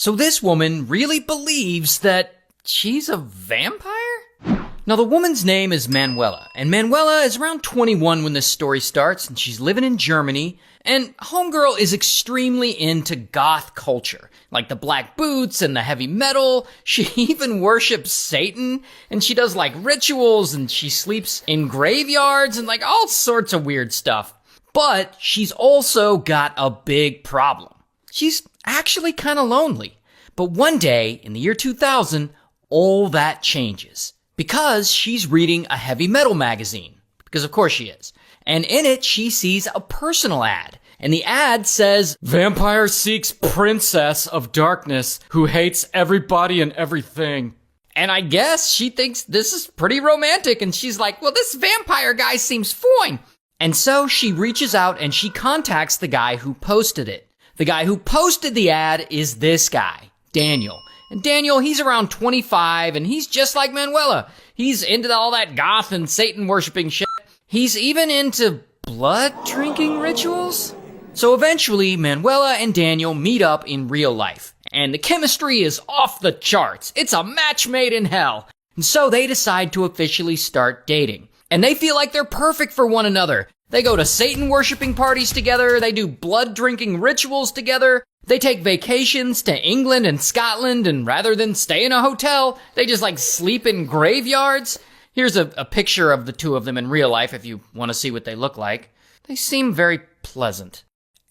So this woman really believes that she's a vampire? Now the woman's name is Manuela, and Manuela is around 21 when this story starts, and she's living in Germany, and homegirl is extremely into goth culture, like the black boots and the heavy metal. She even worships Satan, and she does like rituals, and she sleeps in graveyards, and like all sorts of weird stuff. But she's also got a big problem. She's actually kind of lonely. But one day, in the year 2000, all that changes. Because she's reading a heavy metal magazine. Because of course she is. And in it, she sees a personal ad. And the ad says, "Vampire seeks princess of darkness who hates everybody and everything." And I guess she thinks this is pretty romantic. And she's like, well, this vampire guy seems fine. And so she reaches out and she contacts the guy who posted it. The guy who posted the ad is this guy, Daniel. And Daniel, he's around 25, and he's just like Manuela. He's into all that goth and Satan-worshipping shit. He's even into blood-drinking rituals. So eventually, Manuela and Daniel meet up in real life. And the chemistry is off the charts. It's a match made in hell. And so they decide to officially start dating. And they feel like they're perfect for one another. They go to Satan-worshipping parties together. They do blood-drinking rituals together. They take vacations to England and Scotland, and rather than stay in a hotel, they just like sleep in graveyards. Here's a picture of the two of them in real life if you want to see what they look like. They seem very pleasant.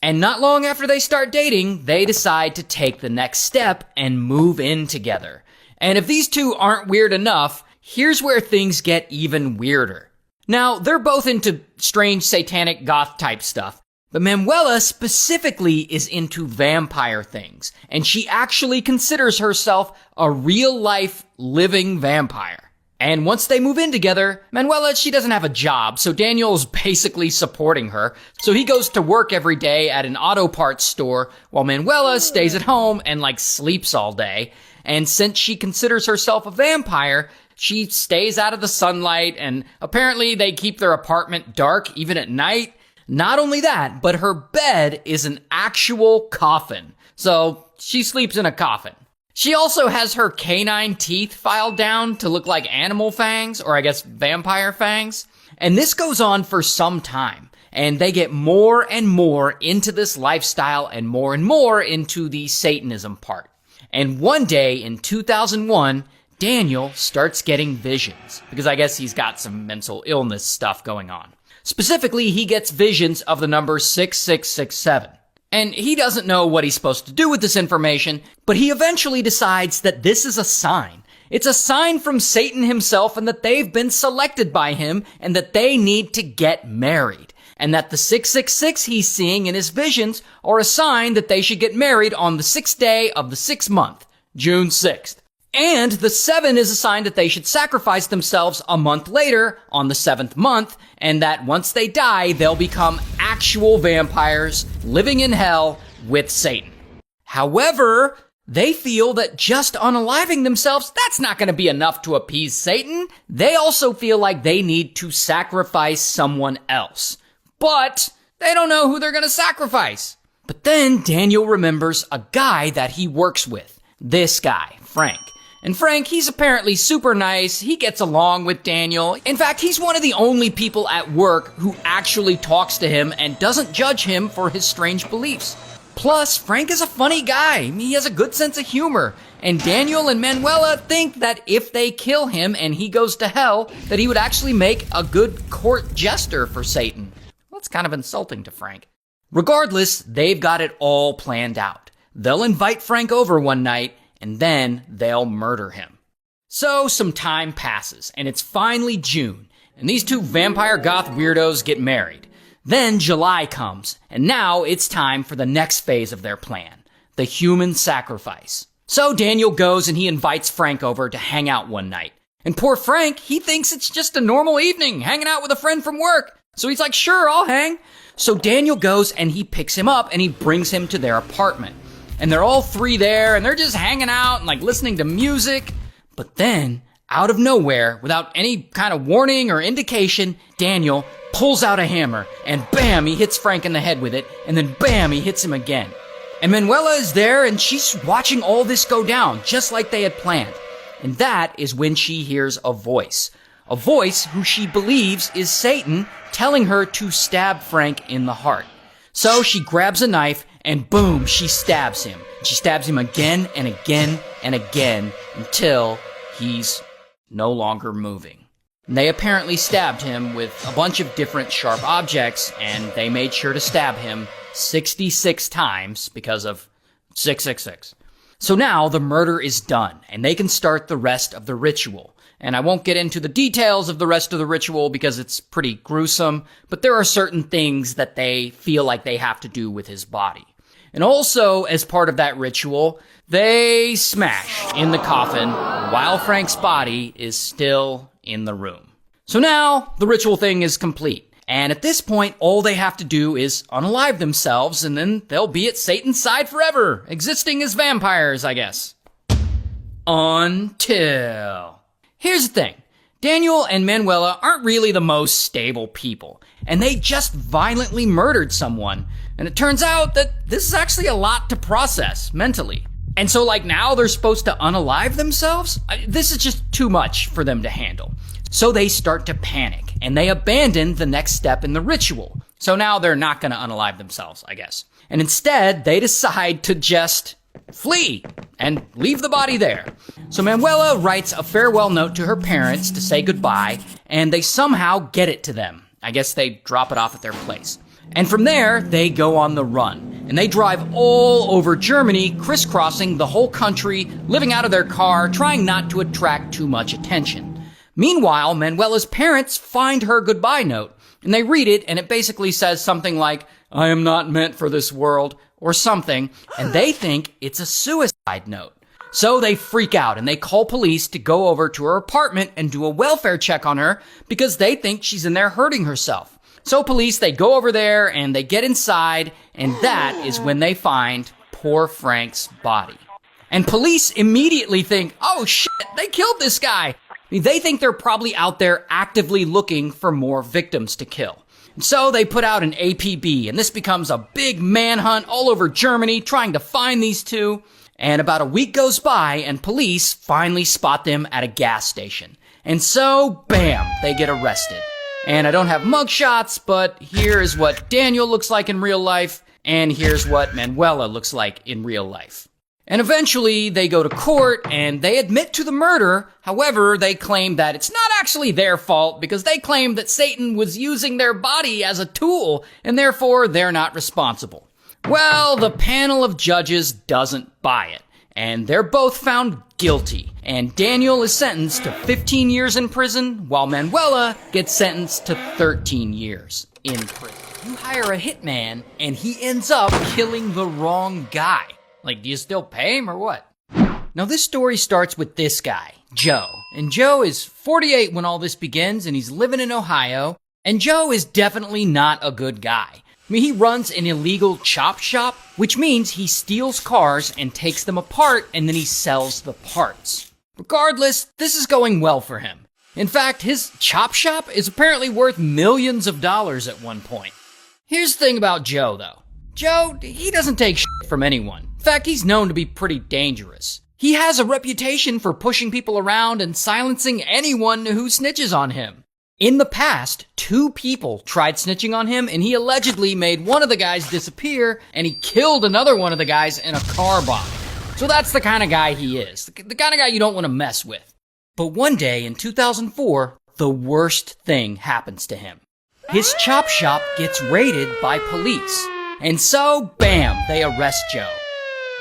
And not long after they start dating, they decide to take the next step and move in together. And if these two aren't weird enough, here's where things get even weirder. Now, they're both into strange satanic goth type stuff. But Manuela specifically is into vampire things, and she actually considers herself a real-life, living vampire. And once they move in together, Manuela, she doesn't have a job, so Daniel's basically supporting her. So he goes to work every day at an auto parts store, while Manuela stays at home and, like, sleeps all day. And since she considers herself a vampire, she stays out of the sunlight, and apparently they keep their apartment dark even at night. Not only that, but her bed is an actual coffin. So she sleeps in a coffin. She also has her canine teeth filed down to look like animal fangs, or I guess vampire fangs. And this goes on for some time. And they get more and more into this lifestyle and more into the Satanism part. And one day in 2001, Daniel starts getting visions. Because I guess he's got some mental illness stuff going on. Specifically, he gets visions of the number 6667. And he doesn't know what he's supposed to do with this information, but he eventually decides that this is a sign. It's a sign from Satan himself, and that they've been selected by him, and that they need to get married. And that the 666 he's seeing in his visions are a sign that they should get married on the 6th day of the 6th month, June 6th. And the 7 is a sign that they should sacrifice themselves a month later on the 7th month, and that once they die, they'll become actual vampires living in hell with Satan. However, they feel that just unaliving themselves, that's not going to be enough to appease Satan. They also feel like they need to sacrifice someone else. But they don't know who they're going to sacrifice. But then Daniel remembers a guy that he works with. This guy, Frank. And Frank, he's apparently super nice. He gets along with Daniel. In fact, he's one of the only people at work who actually talks to him and doesn't judge him for his strange beliefs. Plus, Frank is a funny guy. He has a good sense of humor. And Daniel and Manuela think that if they kill him and he goes to hell, that he would actually make a good court jester for Satan. That's kind of insulting to Frank. Regardless, they've got it all planned out. They'll invite Frank over one night, and then they'll murder him. So some time passes, and it's finally June, and these two vampire goth weirdos get married. Then July comes, and now it's time for the next phase of their plan, the human sacrifice. So Daniel goes and he invites Frank over to hang out one night. And poor Frank, he thinks it's just a normal evening, hanging out with a friend from work. So he's like, sure, I'll hang. So Daniel goes and he picks him up and he brings him to their apartment. And they're all three there, and they're just hanging out and like listening to music. But then, out of nowhere, without any kind of warning or indication, Daniel pulls out a hammer, and bam, he hits Frank in the head with it, and then bam, he hits him again. And Manuela is there, and she's watching all this go down, just like they had planned. And that is when she hears a voice. A voice who she believes is Satan telling her to stab Frank in the heart. So she grabs a knife, and boom, she stabs him. She stabs him again and again and again until he's no longer moving. And they apparently stabbed him with a bunch of different sharp objects, and they made sure to stab him 66 times because of 666. So now the murder is done, and they can start the rest of the ritual. And I won't get into the details of the rest of the ritual because it's pretty gruesome, but there are certain things that they feel like they have to do with his body. And also, as part of that ritual, they smash in the coffin while Frank's body is still in the room. So now, the ritual thing is complete. And at this point, all they have to do is unalive themselves, and then they'll be at Satan's side forever, existing as vampires, I guess. Until... Here's the thing. Daniel and Manuela aren't really the most stable people, and they just violently murdered someone. And it turns out that this is actually a lot to process mentally. And so now they're supposed to unalive themselves? This is just too much for them to handle. So they start to panic, and they abandon the next step in the ritual. So now they're not going to unalive themselves, I guess. And instead, they decide to just flee and leave the body there. So Manuela writes a farewell note to her parents to say goodbye, and they somehow get it to them. I guess they drop it off at their place. And from there, they go on the run. And they drive all over Germany, crisscrossing the whole country, living out of their car, trying not to attract too much attention. Meanwhile, Manuela's parents find her goodbye note, and they read it, and it basically says something like, "I am not meant for this world," or something, and they think it's a suicide note. So they freak out, and they call police to go over to her apartment and do a welfare check on her, because they think she's in there hurting herself. So police, they go over there, and they get inside, and that is when they find poor Frank's body. And police immediately think, oh shit, they killed this guy. They think they're probably out there actively looking for more victims to kill. So they put out an APB, and this becomes a big manhunt all over Germany trying to find these two. And about a week goes by, and police finally spot them at a gas station. And so, bam, they get arrested. And I don't have mugshots, but here is what Daniel looks like in real life, and here's what Manuela looks like in real life. And eventually, they go to court, and they admit to the murder. However, they claim that it's not actually their fault, because they claim that Satan was using their body as a tool, and therefore they're not responsible. Well, the panel of judges doesn't buy it, and they're both found guilty. And Daniel is sentenced to 15 years in prison, while Manuela gets sentenced to 13 years in prison. You hire a hitman, and he ends up killing the wrong guy. Do you still pay him or what? Now, this story starts with this guy, Joe. And Joe is 48 when all this begins, and he's living in Ohio. And Joe is definitely not a good guy. He runs an illegal chop shop, which means he steals cars and takes them apart, and then he sells the parts. Regardless, this is going well for him. In fact, his chop shop is apparently worth millions of dollars at one point. Here's the thing about Joe, though. Joe, he doesn't take shit from anyone. In fact, he's known to be pretty dangerous. He has a reputation for pushing people around and silencing anyone who snitches on him. In the past, 2 people tried snitching on him, and he allegedly made one of the guys disappear, and he killed another one of the guys in a car bomb. So that's the kind of guy he is. The kind of guy you don't want to mess with. But one day in 2004, the worst thing happens to him. His chop shop gets raided by police. And so, bam, they arrest Joe.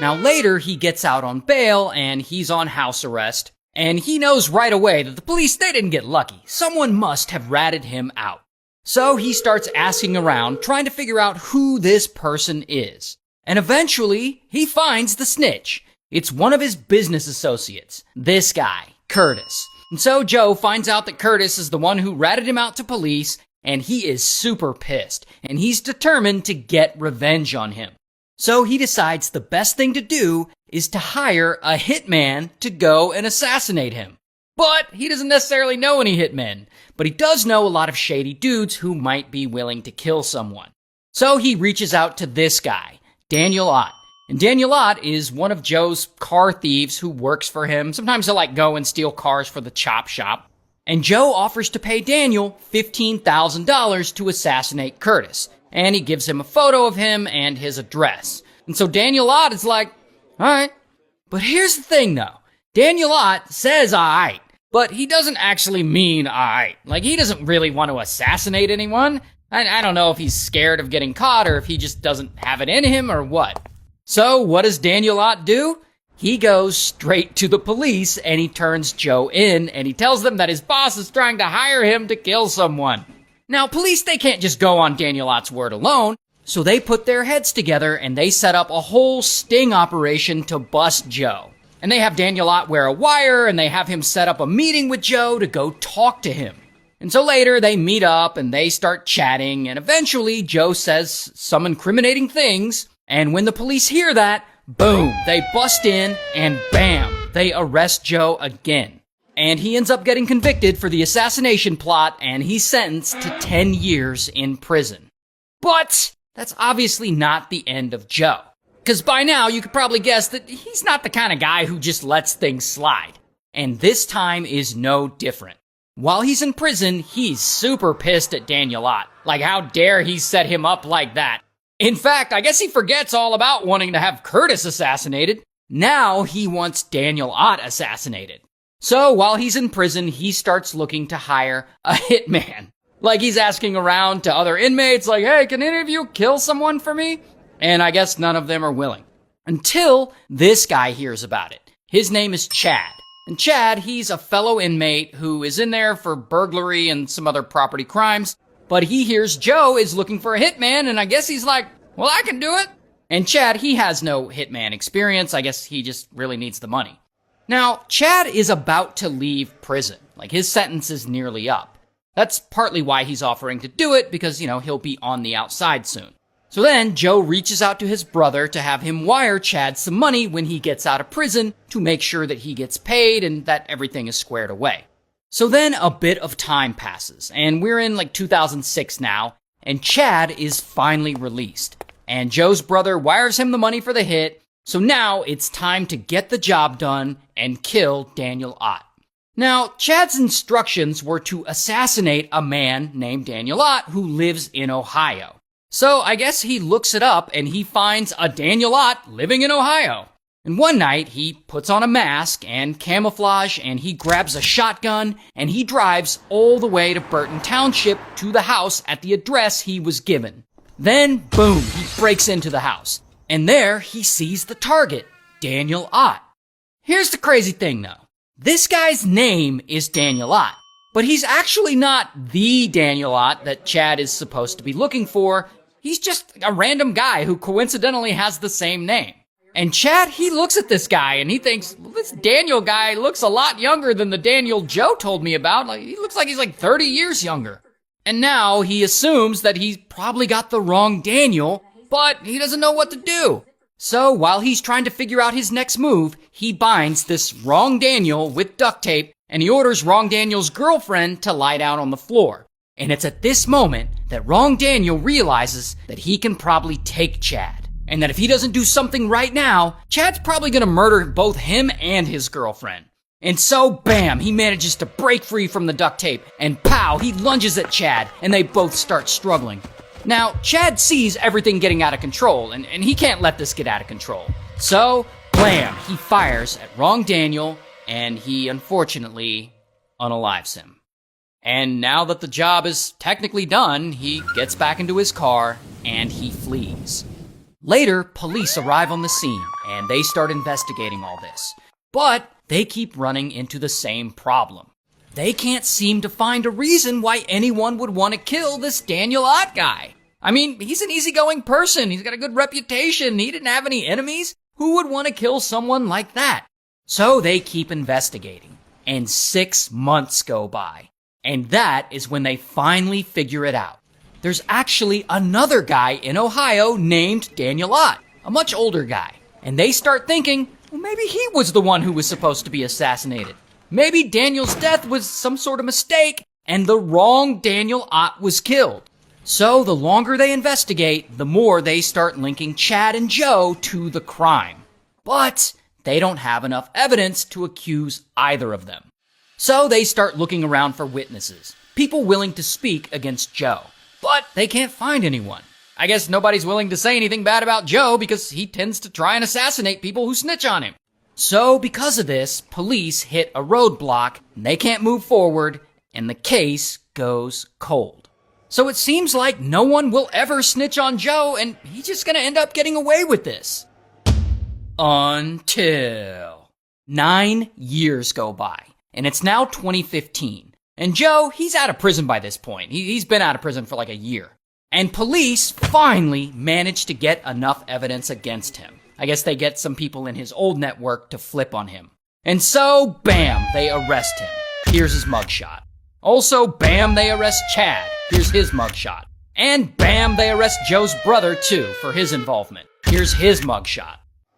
Now later, he gets out on bail, and he's on house arrest. And he knows right away that the police, they didn't get lucky. Someone must have ratted him out. So he starts asking around, trying to figure out who this person is. And eventually, he finds the snitch. It's one of his business associates, this guy, Curtis. And so Joe finds out that Curtis is the one who ratted him out to police, and he is super pissed, and he's determined to get revenge on him. So he decides the best thing to do is to hire a hitman to go and assassinate him. But he doesn't necessarily know any hitmen, but he does know a lot of shady dudes who might be willing to kill someone. So he reaches out to this guy, Daniel Ott. And Daniel Ott is one of Joe's car thieves who works for him. Sometimes he'll go and steal cars for the chop shop. And Joe offers to pay Daniel $15,000 to assassinate Curtis. And he gives him a photo of him and his address. And so Daniel Ott is like, all right. But here's the thing though. Daniel Ott says all right, but he doesn't actually mean all right. He doesn't really want to assassinate anyone. I don't know if he's scared of getting caught or if he just doesn't have it in him or what. So what does Daniel Ott do? He goes straight to the police and he turns Joe in and he tells them that his boss is trying to hire him to kill someone. Now, police, they can't just go on Daniel Ott's word alone, so they put their heads together and they set up a whole sting operation to bust Joe. And they have Daniel Ott wear a wire and they have him set up a meeting with Joe to go talk to him. And so later they meet up and they start chatting and eventually Joe says some incriminating things. And when the police hear that, boom, they bust in and bam, they arrest Joe again. And he ends up getting convicted for the assassination plot and he's sentenced to 10 years in prison. But that's obviously not the end of Joe. Because by now you could probably guess that he's not the kind of guy who just lets things slide. And this time is no different. While he's in prison, he's super pissed at Daniel Ott. How dare he set him up like that? In fact, I guess he forgets all about wanting to have Curtis assassinated. Now he wants Daniel Ott assassinated. So while he's in prison, he starts looking to hire a hitman. He's asking around to other inmates, hey, can any of you kill someone for me? And I guess none of them are willing. Until this guy hears about it. His name is Chad. And Chad, he's a fellow inmate who is in there for burglary and some other property crimes. But he hears Joe is looking for a hitman, and I guess he's like, well, I can do it. And Chad, he has no hitman experience. I guess he just really needs the money. Now, Chad is about to leave prison. His sentence is nearly up. That's partly why he's offering to do it, because, he'll be on the outside soon. So then, Joe reaches out to his brother to have him wire Chad some money when he gets out of prison to make sure that he gets paid and that everything is squared away. So then a bit of time passes, and we're in 2006 now, and Chad is finally released. And Joe's brother wires him the money for the hit, so now it's time to get the job done and kill Daniel Ott. Now, Chad's instructions were to assassinate a man named Daniel Ott who lives in Ohio. So I guess he looks it up and he finds a Daniel Ott living in Ohio. And one night, he puts on a mask and camouflage, and he grabs a shotgun, and he drives all the way to Burton Township to the house at the address he was given. Then, boom, he breaks into the house. And there, he sees the target, Daniel Ott. Here's the crazy thing, though. This guy's name is Daniel Ott, but he's actually not the Daniel Ott that Chad is supposed to be looking for. He's just a random guy who coincidentally has the same name. And Chad, he looks at this guy and he thinks, well, this Daniel guy looks a lot younger than the Daniel Joe told me about. He looks like he's 30 years younger. And now he assumes that he's probably got the wrong Daniel, but he doesn't know what to do. So while he's trying to figure out his next move, he binds this wrong Daniel with duct tape and he orders wrong Daniel's girlfriend to lie down on the floor. And it's at this moment that wrong Daniel realizes that he can probably take Chad. And that if he doesn't do something right now, Chad's probably gonna murder both him and his girlfriend. And so, bam, he manages to break free from the duct tape, and pow, he lunges at Chad, and they both start struggling. Now, Chad sees everything getting out of control, and he can't let this get out of control. So, blam, he fires at wrong Daniel, and he unfortunately unalives him. And now that the job is technically done, he gets back into his car, and he flees. Later, police arrive on the scene, and they start investigating all this. But they keep running into the same problem. They can't seem to find a reason why anyone would want to kill this Daniel Ott guy. I mean, he's an easygoing person, he's got a good reputation, he didn't have any enemies. Who would want to kill someone like that? So they keep investigating, and 6 months go by. And that is when they finally figure it out. There's actually another guy in Ohio named Daniel Ott, a much older guy. And they start thinking, well, maybe he was the one who was supposed to be assassinated. Maybe Daniel's death was some sort of mistake, and the wrong Daniel Ott was killed. So the longer they investigate, the more they start linking Chad and Joe to the crime. But they don't have enough evidence to accuse either of them. So they start looking around for witnesses, people willing to speak against Joe. But they can't find anyone. I guess nobody's willing to say anything bad about Joe because he tends to try and assassinate people who snitch on him. So because of this, police hit a roadblock, and they can't move forward, and the case goes cold. So it seems like no one will ever snitch on Joe, and he's just gonna end up getting away with this. Until 9 years go by, and it's now 2015. And Joe, he's out of prison by this point. He's been out of prison for like a year. And police finally managed to get enough evidence against him. I guess they get some people in his old network to flip on him. And so, bam, they arrest him. Here's his mugshot. Also, bam, they arrest Chad. Here's his mugshot. And bam, they arrest Joe's brother too for his involvement. Here's his mugshot.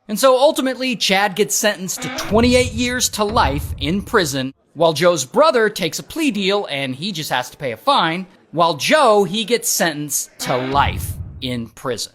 And so ultimately, Chad gets sentenced to 28 years to life in prison, while Joe's brother takes a plea deal and he just has to pay a fine, while Joe, he gets sentenced to life in prison.